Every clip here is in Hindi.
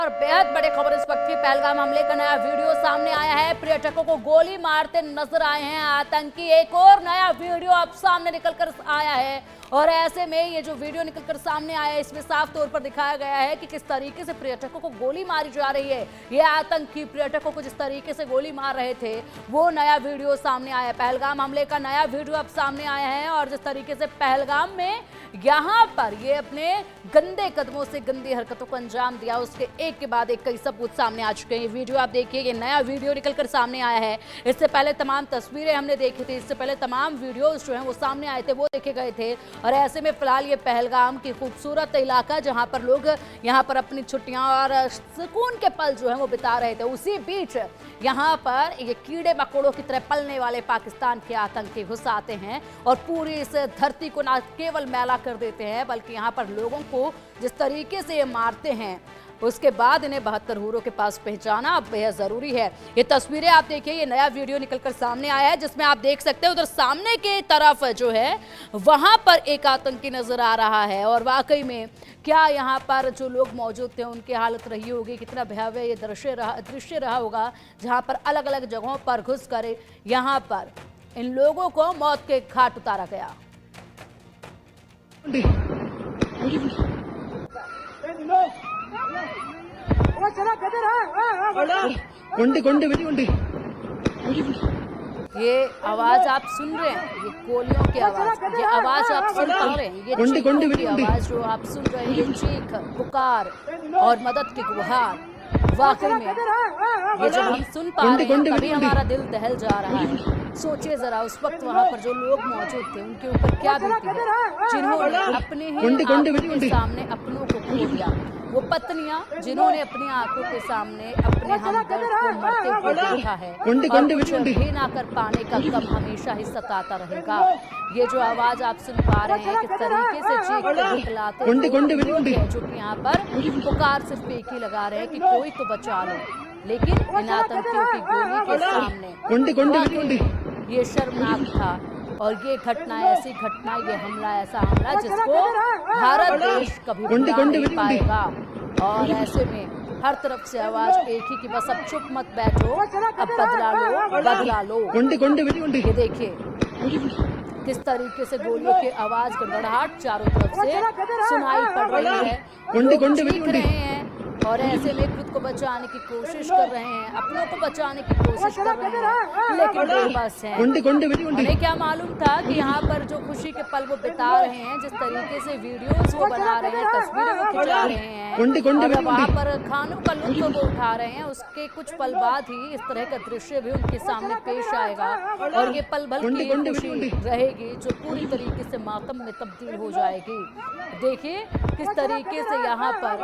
और बेहद बड़ी खबर इस वक्त की पहलगाम हमले का नया वीडियो सामने आया है। पर्यटकों को गोली मारते नजर आए हैं आतंकी। एक और नया वीडियो अब सामने निकलकर आया है और ऐसे में ये जो वीडियो निकलकर सामने आया है इसमें साफ तौर पर दिखाया गया है कि किस तरीके से पर्यटकों को गोली मारी जा रही है। ये आतंकी पर्यटकों को जिस तरीके से गोली मार रहे थे वो नया वीडियो सामने आया है। पहलगाम हमले का नया वीडियो अब सामने आया है और जिस तरीके से पहलगाम में यहाँ पर ये अपने गंदे कदमों से गंदी हरकतों को अंजाम दिया, उसके एक के बाद एक कई सबूत सामने आ चुके हैं। ये वीडियो आप देखिए, ये नया वीडियो निकलकर सामने आया है। इससे पहले तमाम तस्वीरें हमने देखी थी, इससे पहले तमाम वीडियोस जो हैं वो सामने आए थे, वो देखे गए थे। और ऐसे में फिलहाल ये पहलगाम की खूबसूरत इलाका जहां पर लोग यहाँ पर अपनी छुट्टियां और सुकून के पल जो है वो बिता रहे थे, उसी बीच यहाँ पर ये कीड़े मकोड़ों की तरह पलने वाले पाकिस्तान के आतंकी घुस आते हैं और पूरी इस धरती को न केवल मैला कर देते हैं बल्कि यहाँ पर लोगों को जिस तरीके से ये मारते हैं उसके बाद इन्हें 72 हूरों के पास पहुंचाना अब बेहद जरूरी है। ये तस्वीरें आप देखिए, ये नया वीडियो निकलकर सामने आया है जिसमें आप देख सकते हैं उधर सामने की तरफ जो है वहां पर एक आतंकी नजर आ रहा है और वाकई में क्या यहाँ पर जो लोग मौजूद थे उनकी हालत रही होगी, कितना भयावह ये दृश्य रहा होगा जहाँ पर अलग अलग जगहों पर घुस कर यहाँ पर इन लोगों को मौत के घाट उतारा गया। ये आवाज आप सुन रहे हैं, ये गोलियों की आवाज, ये आवाज आप सुन पा रहे हैं, ये चीखों की आवाज जो आप सुन रहे हैं, ये चीख पुकार और मदद की गुहार, वाकई में ये जब हम सुन पा रहे हैं तभी हमारा दिल दहल जा रहा है। सोचिए जरा उस वक्त वहां पर जो लोग मौजूद थे उनके ऊपर क्या बीती है, जिन्होंने अपने ही आंखों के सामने अपनों को खो दिया, वो पत्नियां जिन्होंने अपनी आंखों के सामने अपने हमदर्द को मरते हुए देखा है और कुछ भी ना कर पाने का गम हमेशा ही सताता रहेगा। ये जो आवाज आप सुन पा रहे हैं किस तरीके से चीख कर दिखलाते लोग हैं जो कि यहाँ पर पुकार सिर्फ एक ही लगा रहे हैं कि कोई तो बचा लो, लेकिन इन आतंकियों की गोली के सामने ये शर्मनाक था। और ये घटना, ऐसी घटना, ये हमला, ऐसा हमला जिसको भारत देश कभी भुला नहीं पाएगा। और ऐसे में हर तरफ से आवाज एक ही कि बस अब चुप मत बैठो, अब बदला लो, बदला लो। ये देखिए किस तरीके से गोलियों की आवाज, गड़गड़ाहट चारों तरफ से सुनाई पड़ रही है, लोग चीख रहे हैं और ऐसे में खुद को बचाने की कोशिश कर रहे हैं, अपनों को बचाने की कोशिश कर रहे हैं, लेकिन बेबस हैं। उन्हें क्या मालूम था कि यहाँ पर जो खुशी के पल वो बिता रहे हैं, जिस तरीके से वीडियोस वो बना रहे हैं, तस्वीरें वो खिंचा रहे हैं और वहाँ पर खानों का लुत्फ वो उठा रहे हैं, उसके कुछ पल बाद ही इस तरह का दृश्य भी उनके सामने पेश आएगा और ये पल भर की खुशी रहेगी जो पूरी तरीके से मातम में तब्दील हो जाएगी। देखिए किस तरीके से यहाँ पर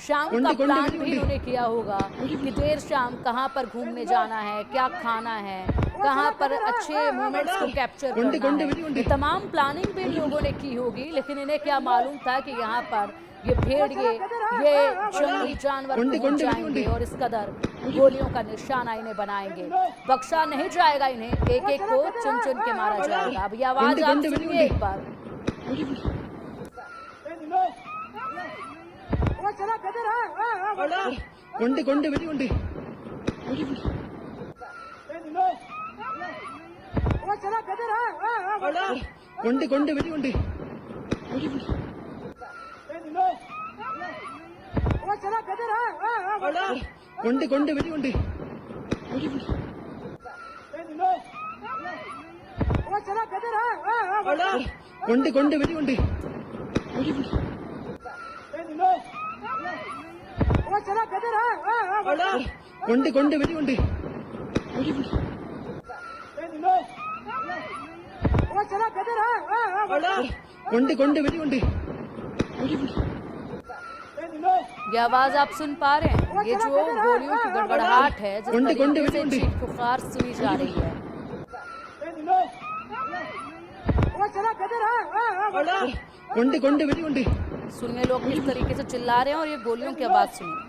शाम का प्लान भी उन्होंने किया होगा कि देर शाम कहाँ पर घूमने जाना है, क्या खाना है, कहाँ पर अच्छे मोमेंट्स को कैप्चर करना है, ये तमाम प्लानिंग भी इन लोगों ने की होगी। लेकिन इन्हें क्या मालूम था कि यहाँ पर ये भेड़िए, ये जंगली जानवर पहुंच जाएंगे और इस कदर गोलियों का निशाना इन्हें बनाएंगे। बख्शा नहीं जाएगा इन्हें, एक एक को चुन चुन के मारा जाएगा। अब ये आवाज आप सुनिए एक बार। ये आवाज आप सुन पा रहे हैं, ये जो गोलियों की गड़गड़ाहट है, जिस तरीके से चीख पुकार सुनी जा रही है। सुनिए लोग किस तरीके से चिल्ला रहे हैं और ये गोलियों की आवाज सुनिए।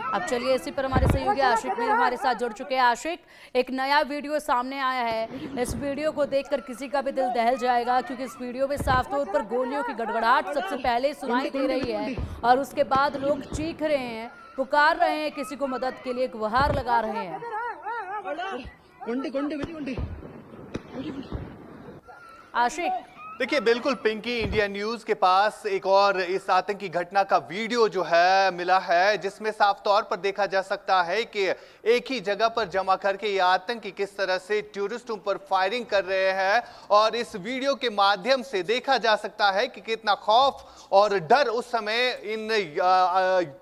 अब चलिए इसी पर हमारे सहयोगी आशिक मीर हमारे साथ जुड़ चुके हैं। आशिक, एक नया वीडियो सामने आया है, इस वीडियो को देखकर किसी का भी दिल दहल जाएगा, क्योंकि इस वीडियो में साफ तौर पर गोलियों की गड़गड़ाहट सबसे पहले सुनाई दे रही है और उसके बाद लोग चीख रहे हैं, पुकार रहे हैं, किसी को मदद के लिए गुहार लगा रहे हैं। आशिक, देखिए, बिल्कुल पिंकी, इंडिया न्यूज के पास एक और इस आतंकी घटना का वीडियो जो है मिला है, जिसमें साफ तौर पर देखा जा सकता है कि एक ही जगह पर जमा करके ये आतंकी किस तरह से टूरिस्टों पर फायरिंग कर रहे हैं। और इस वीडियो के माध्यम से देखा जा सकता है कि कितना खौफ और डर उस समय इन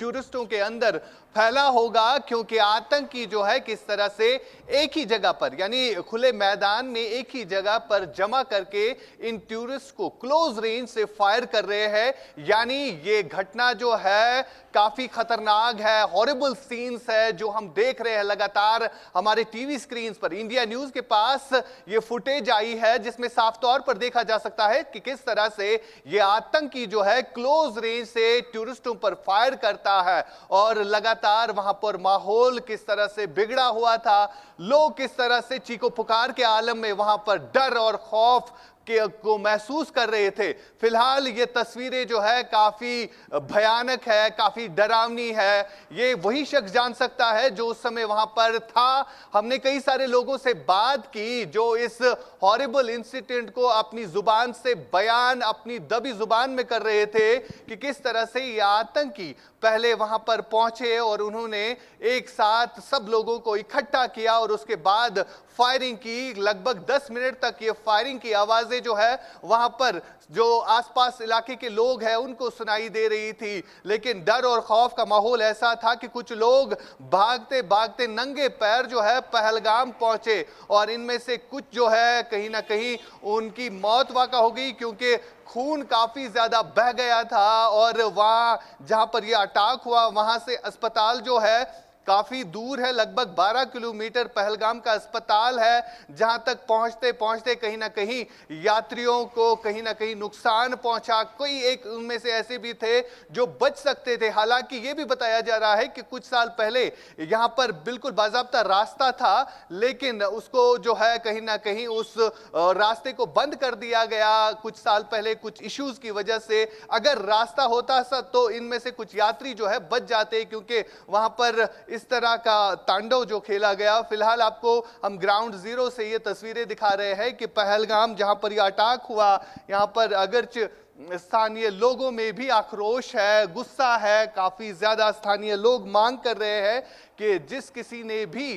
टूरिस्टों के अंदर फैला होगा, क्योंकि आतंकी जो है किस तरह से एक ही जगह पर, यानी खुले मैदान में एक ही जगह पर जमा करके इन टूरिस्ट को क्लोज रेंज से फायर कर रहे हैं। यानी ये घटना जो है काफी खतरनाक है, हॉरिबल सीन्स है जो हम देख रहे हैं लगातार हमारे टीवी स्क्रीन पर। इंडिया न्यूज के पास ये फुटेज आई है जिसमें साफ तौर पर देखा जा सकता है कि किस तरह से ये आतंकी जो है क्लोज रेंज से टूरिस्टों पर फायर करता है और लगातार वहां पर माहौल किस तरह से बिगड़ा हुआ था, लोग किस तरह से चीखो पुकार के आलम में वहां पर डर और खौफ को महसूस कर रहे थे। फिलहाल ये तस्वीरें जो है काफी भयानक है, काफी डरावनी है। ये वही शख्स जान सकता है जो उस समय वहां पर था। हमने कई सारे लोगों से बात की जो इस हॉरिबल इंसिडेंट को अपनी जुबान से बयान, अपनी दबी जुबान में कर रहे थे कि किस तरह से ये आतंकी पहले वहां पर पहुंचे और उन्होंने एक साथ सब लोगों को इकट्ठा किया और उसके बाद फायरिंग की। लगभग 10 मिनट तक ये फायरिंग की आवाजें जो है वहां पर जो आसपास इलाके के लोग हैं उनको सुनाई दे रही थी, लेकिन डर और खौफ का माहौल ऐसा था कि कुछ लोग भागते भागते नंगे पैर जो है पहलगाम पहुंचे और इनमें से कुछ जो है कहीं ना कहीं उनकी मौत वाक़ा हो गई, क्योंकि खून काफी ज्यादा बह गया था और वहां जहां पर यह अटैक हुआ वहां से अस्पताल जो है काफी दूर है। लगभग 12 किलोमीटर पहलगाम का अस्पताल है, जहां तक पहुंचते पहुंचते कहीं ना कहीं यात्रियों को कहीं ना कहीं नुकसान पहुंचा। कोई एक उनमें से ऐसे भी थे जो बच सकते थे। हालांकि यह भी बताया जा रहा है कि कुछ साल पहले यहां पर बिल्कुल बाज़ाब्ता रास्ता था, लेकिन उसको जो है कहीं ना कहीं उस रास्ते को बंद कर दिया गया कुछ साल पहले कुछ इश्यूज की वजह से। अगर रास्ता होता तो इनमें से कुछ यात्री जो है बच जाते, क्योंकि वहां पर इस तरह का तांडव जो खेला गया। फिलहाल आपको हम ग्राउंड जीरो से ये तस्वीरें दिखा रहे हैं कि पहलगाम जहां पर यह अटैक हुआ, यहां पर अगरचे स्थानीय लोगों में भी आक्रोश है, गुस्सा है। काफी ज्यादा स्थानीय लोग मांग कर रहे हैं कि जिस किसी ने भी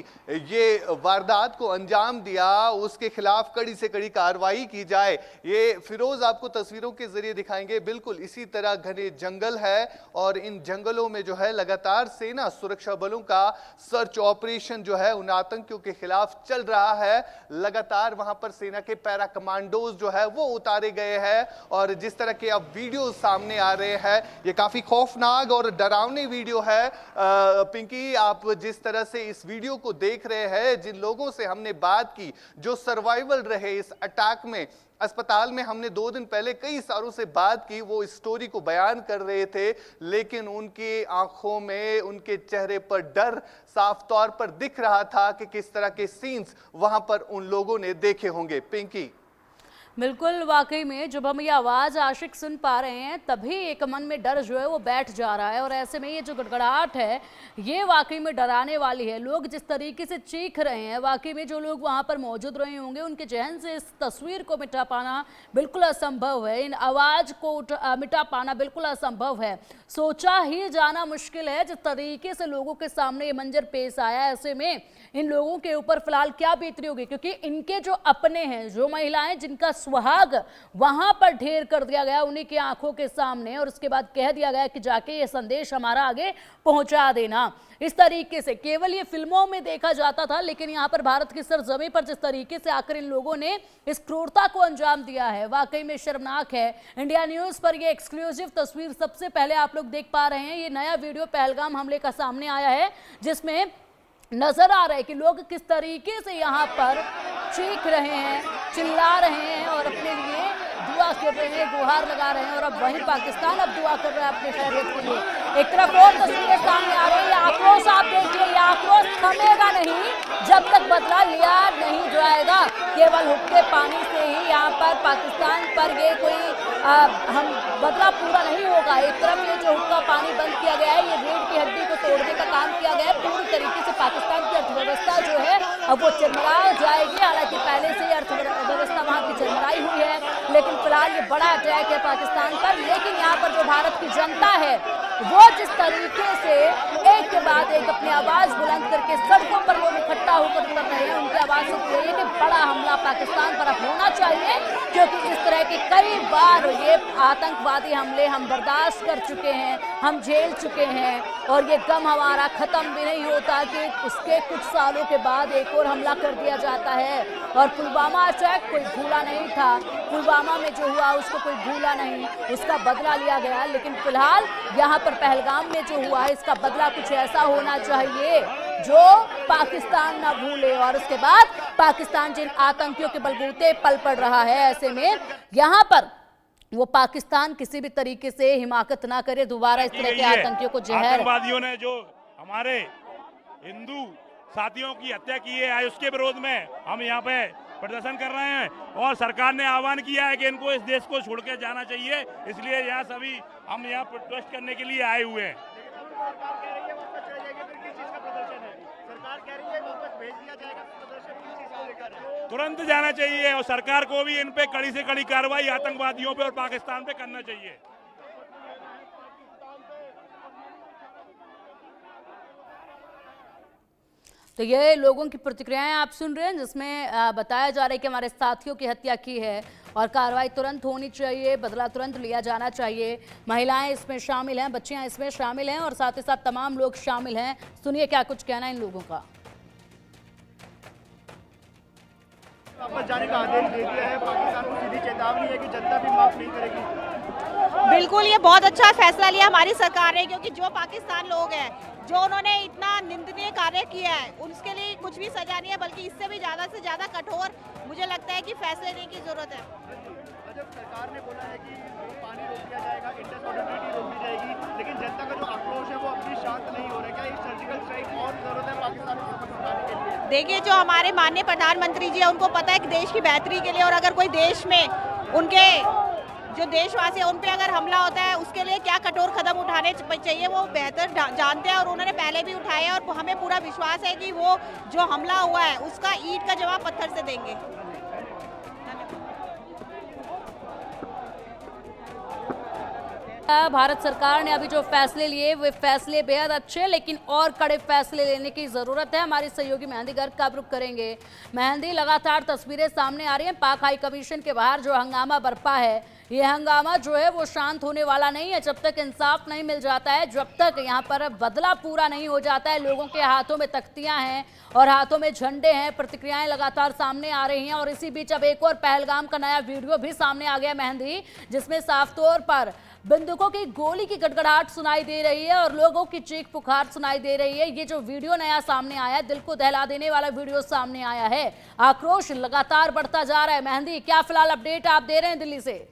ये वारदात को अंजाम दिया उसके खिलाफ कड़ी से कड़ी कार्रवाई की जाए। ये फिरोज आपको तस्वीरों के जरिए दिखाएंगे। बिल्कुल इसी तरह घने जंगल है और इन जंगलों में जो है लगातार सेना सुरक्षा बलों का सर्च ऑपरेशन जो है उन आतंकियों के खिलाफ चल रहा है। लगातार वहां पर सेना के पैरा कमांडोज जो है वो उतारे गए हैं और जिस तरह के अब वीडियो सामने आ रहे हैं ये काफी खौफनाक और डरावनी वीडियो है। पिंकी, आप जिस तरह से इस वीडियो को देख रहे हैं, जिन लोगों से हमने बात की जो सर्वाइवल रहे इस अटैक में, अस्पताल में हमने 2 दिन पहले कई सारों से बात की, वो इस स्टोरी को बयान कर रहे थे, लेकिन उनकी आंखों में, उनके चेहरे पर डर साफ तौर पर दिख रहा था कि किस तरह के सीन्स वहां पर उन लोगों ने देखे होंगे। पिंकी, बिल्कुल, वाकई में जब हम ये आवाज़ आशिक सुन पा रहे हैं तभी एक मन में डर जो है वो बैठ जा रहा है और ऐसे में ये जो गड़गड़ाहट है ये वाकई में डराने वाली है। लोग जिस तरीके से चीख रहे हैं, वाकई में जो लोग वहाँ पर मौजूद रहे होंगे उनके जहन से इस तस्वीर को मिटा पाना बिल्कुल असंभव है, इन आवाज़ को मिटा पाना बिल्कुल असंभव है। सोचा ही जाना मुश्किल है जिस तरीके से लोगों के सामने ये मंजर पेश आया। ऐसे में इन लोगों के ऊपर फिलहाल क्या बीतरी होगी, क्योंकि इनके जो अपने हैं, जो महिलाएं जिनका सुहाग वहां पर ढेर कर दिया गया उन्हीं की आंखों के सामने और उसके बाद कह दिया गया कि जाके ये संदेश हमारा आगे पहुंचा देना। इस तरीके से केवल ये फिल्मों में देखा जाता था, लेकिन यहाँ पर भारत की सरजमीं पर जिस तरीके से आकर इन लोगों ने इस क्रूरता को अंजाम दिया है वाकई में शर्मनाक है। इंडिया न्यूज पर ये एक्सक्लूसिव तस्वीर सबसे पहले आप लोग देख पा रहे हैं। ये नया वीडियो पहलगाम हमले का सामने आया है जिसमें नजर आ रहा है कि लोग किस तरीके से यहाँ पर चीख रहे हैं, चिल्ला रहे हैं और अपने लिए दुआ कर रहे हैं, गुहार लगा रहे हैं। और अब वहीं पाकिस्तान अब दुआ कर रहा है अपने खैरियत के लिए। एक तरफ और तस्वीरें सामने आ रही है, आक्रोश आप देखिए, ये आक्रोश थमेगा नहीं जब तक बदला लिया नहीं जाएगा। केवल हुक्के पानी से ही यहाँ पर पाकिस्तान पर ये कोई हम बदला पूरा नहीं होगा। एक तरफ ये जो हुक्का पानी बंद किया गया है, ये रीढ़ की हड्डी को तोड़ने का काम किया गया है। पूरी तरीके से पाकिस्तान की अर्थव्यवस्था जो है अब वो चरमरा जाएगी। हालांकि पहले से ही अर्थव्यवस्था वहाँ की चरमराई हुई है, लेकिन फिलहाल ये बड़ा अटैक है पाकिस्तान पर। लेकिन यहाँ पर जो भारत की जनता है वो जिस तरीके से एक के बाद एक अपनी आवाज बुलंद करके सड़कों पर लोग इकट्ठा होकर उतर रहे हैं, उनकी आवाज से ये कि बड़ा हमला पाकिस्तान पर अब होना चाहिए, क्योंकि इस तरह के कई बार ये आतंकवादी हमले हम बर्दाश्त कर चुके हैं, हम झेल चुके हैं, और ये गम हमारा खत्म भी नहीं होता कि उसके कुछ सालों के बाद एक और हमला कर दिया जाता है। और पुलवामा अटैक कोई भूला नहीं था, पुलवामा में जो हुआ उसको कोई भूला नहीं, उसका बदला लिया गया। लेकिन फिलहाल यहाँ पर पहलगाम में जो हुआ है इसका बदला कुछ ऐसा होना चाहिए जो पाकिस्तान ना भूले, और उसके बाद पाकिस्तान जिन आतंकियों के बलबूते पल पड़ रहा है, ऐसे में यहाँ पर वो पाकिस्तान किसी भी तरीके से हिमाकत ना करे दोबारा इस तरह के आतंकियों को जहर। आतंकवादियों ने जो हमारे हिंदू साथियों की हत्या की है, आज उसके विरोध में हम यहाँ पे प्रदर्शन कर रहे हैं, और सरकार ने आह्वान किया है कि इनको इस देश को छोड़ के जाना चाहिए। इसलिए यहाँ सभी हम यहाँ प्रोटेस्ट करने के लिए आए हुए हैं। तुरंत जाना चाहिए, और सरकार को भी इन पे कड़ी से कड़ी कार्रवाई आतंकवादियों पे और पाकिस्तान पे करना चाहिए। तो ये लोगों की प्रतिक्रियाएं आप सुन रहे हैं, जिसमें बताया जा रहा है कि हमारे साथियों की हत्या की है और कार्रवाई तुरंत होनी चाहिए, बदला तुरंत लिया जाना चाहिए। महिलाएं इसमें शामिल हैं, बच्चियां इसमें शामिल हैं, और साथ ही साथ तमाम लोग शामिल हैं। सुनिए क्या कुछ कहना है इन लोगों का। वापस जाने का आदेश दे दिया है, पाकिस्तान को सीधी चेतावनी है कि जनता भी माफ नहीं करेगी। बिल्कुल, ये बहुत अच्छा फैसला लिया हमारी सरकार ने, क्योंकि जो पाकिस्तान लोग हैं, जो उन्होंने इतना निंदनीय कार्य किया है, उसके लिए कुछ भी सजा नहीं है, बल्कि इससे भी ज़्यादा से ज़्यादा कठोर मुझे लगता है कि फैसले लेने की जरूरत है। जब सरकार ने बोला है कि पानी रोक दिया जाएगा, इंटर कनेक्टिविटी रोक दी जाएगी, लेकिन जनता का जो आक्रोश है वो अभी शांत नहीं हो रहा है। क्या एक सर्जिकल स्ट्राइक और जरूरत है पाकिस्तान को समझाने के लिए? देखिए, जो हमारे माननीय प्रधानमंत्री जी है, उनको पता है कि देश की बेहतरी के लिए, और अगर कोई देश में उनके जो देशवासी है उन पे अगर हमला होता है, उसके लिए क्या कठोर कदम उठाने चाहिए वो बेहतर जानते हैं, और उन्होंने पहले भी उठाए हैं, और हमें पूरा विश्वास है कि वो जो हमला हुआ है उसका ईंट का जवाब पत्थर से देंगे। भारत सरकार ने अभी जो फैसले लिए वे फैसले बेहद अच्छे, लेकिन और कड़े फैसले लेने की जरूरत है। हमारी सहयोगी मेहंदी गर्ग का रुख करेंगे। मेहंदी, लगातार तस्वीरें सामने आ रही हैं पाक हाई कमीशन के बाहर जो हंगामा बरपा है, ये हंगामा जो है वो शांत होने वाला नहीं है जब तक इंसाफ नहीं मिल जाता है, जब तक यहाँ पर बदला पूरा नहीं हो जाता है। लोगों के हाथों में तख्तियां हैं और हाथों में झंडे हैं, प्रतिक्रियाएं लगातार सामने आ रही हैं। और इसी बीच अब एक और पहलगाम का नया वीडियो भी सामने आ गया मेहंदी, जिसमें साफ तौर पर बंदूकों की गोली की गड़गड़ाहट सुनाई दे रही है और लोगों की चीख पुकार सुनाई दे रही है। ये जो वीडियो नया सामने आया है, दिल को दहला देने वाला वीडियो सामने आया है। आक्रोश लगातार बढ़ता जा रहा है। मेहंदी, क्या फिलहाल अपडेट आप दे रहे हैं दिल्ली से?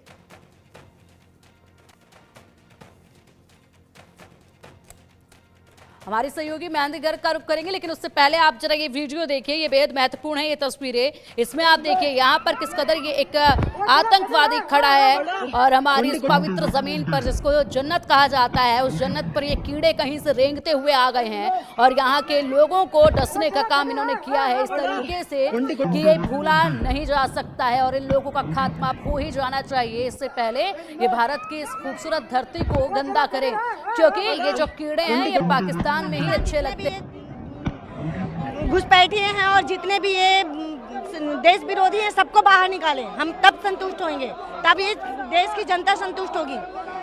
हमारी सहयोगी मेहंदी गर्ग का रुख करेंगे, लेकिन उससे पहले आप जरा ये वीडियो देखिए, ये बेहद महत्वपूर्ण है ये तस्वीरें। इसमें आप देखिए यहाँ पर किस कदर ये एक आतंकवादी खड़ा है और हमारी इस पवित्र जमीन पर जिसको जन्नत कहा जाता है, उस जन्नत पर ये कीड़े कहीं से रेंगते हुए आ गए हैं और यहाँ के लोगों को डसने का काम इन्होंने किया है इस तरीके से कि ये भूला नहीं जा सकता है और इन लोगों का खात्मा हो ही जाना चाहिए। इससे पहले ये भारत की इस खूबसूरत धरती को गंदा करें, क्योंकि ये जो कीड़े हैं ये पाकिस्तान में ही अच्छे लगते हैं। घुसपैठिए हैं और जितने भी ये देश विरोधी हैं सबको बाहर निकालें, हम तब संतुष्ट होंगे, तब ये देश की जनता संतुष्ट होगी।